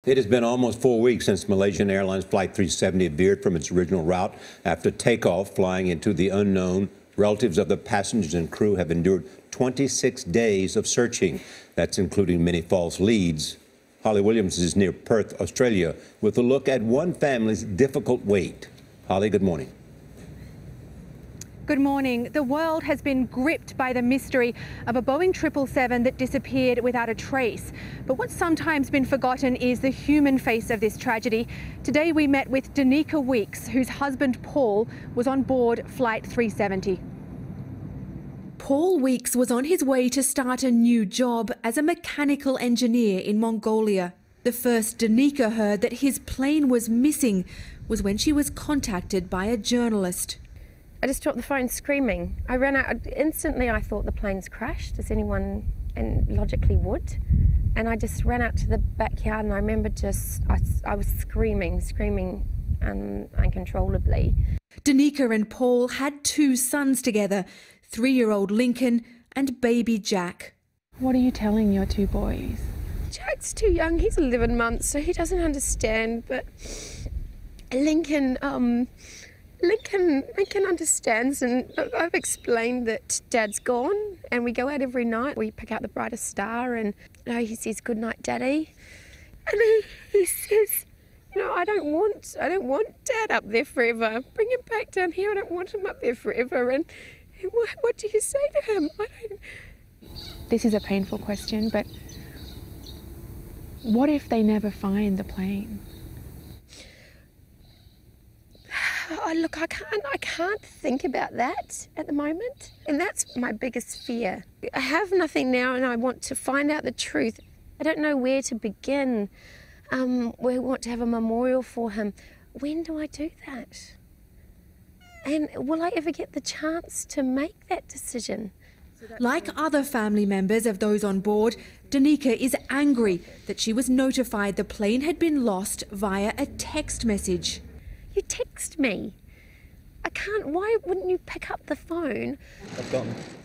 It has been almost 4 weeks since Malaysia Airlines Flight 370 veered from its original route after takeoff, flying into the unknown. Relatives of the passengers and crew have endured 26 days of searching. That's including many false leads. Holly Williams is near Perth, Australia, with a look at one family's difficult wait. Holly, good morning. Good morning. The world has been gripped by the mystery of a Boeing 777 that disappeared without a trace. But what's sometimes been forgotten is the human face of this tragedy. Today we met with Danica Weeks, whose husband Paul was on board Flight 370. Paul Weeks was on his way to start a new job as a mechanical engineer in Mongolia. The first Danica heard that his plane was missing was when she was contacted by a journalist. I just dropped the phone screaming. I ran out. Instantly I thought the plane's crashed, as anyone and logically would. And I just ran out to the backyard, and I remember I was screaming uncontrollably. Danica and Paul had 2 sons together, 3-year-old Lincoln and baby Jack. What are you telling your 2 boys? Jack's too young, he's 11 months, so he doesn't understand, but Lincoln understands, and I've explained that Dad's gone and we go out every night. We pick out the brightest star and he says, "Good night, Daddy." And he says, I don't want Dad up there forever. Bring him back down here. I don't want him up there forever. And what do you say to him? This is a painful question, but what if they never find the plane? Oh, look, I can't think about that at the moment. And that's my biggest fear. I have nothing now and I want to find out the truth. I don't know where to begin. We want to have a memorial for him. When do I do that? And will I ever get the chance to make that decision? Like other family members of those on board, Danica is angry that she was notified the plane had been lost via a text message. You text me. Why wouldn't you pick up the phone?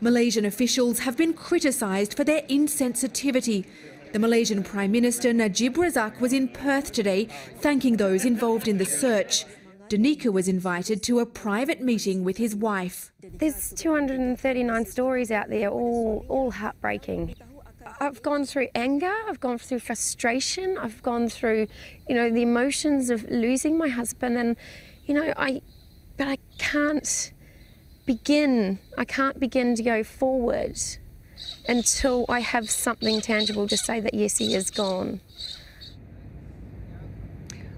Malaysian officials have been criticised for their insensitivity. The Malaysian Prime Minister Najib Razak was in Perth today, thanking those involved in the search. Danica was invited to a private meeting with his wife. There's 239 stories out there, all heartbreaking. I've gone through anger, I've gone through frustration, I've gone through, the emotions of losing my husband, and, but I can't begin to go forward until I have something tangible to say that yes, he is gone.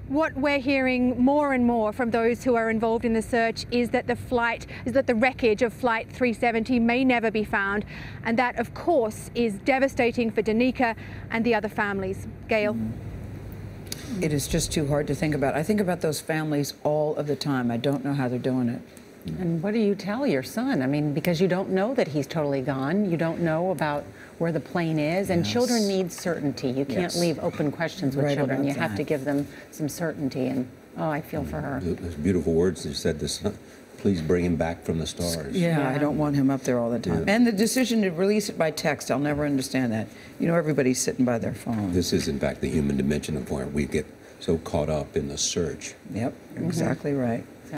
What we're hearing more and more from those who are involved in the search is that the wreckage of Flight 370 may never be found, and that, of course, is devastating for Danica and the other families. Gail? It is just too hard to think about. I think about those families all of the time. I don't know how they're doing it. And what do you tell your son? I mean, because you don't know that he's totally gone. You don't know about where the plane is. And children need certainty. You can't leave open questions with children. You have to give them some certainty. And, I feel for her. Those beautiful words that you said, please bring him back from the stars. Yeah, I don't want him up there all the time. And the decision to release it by text, I'll never understand that. Everybody's sitting by their phone. This is, in fact, the human dimension of where we get so caught up in the search. Yep, exactly right.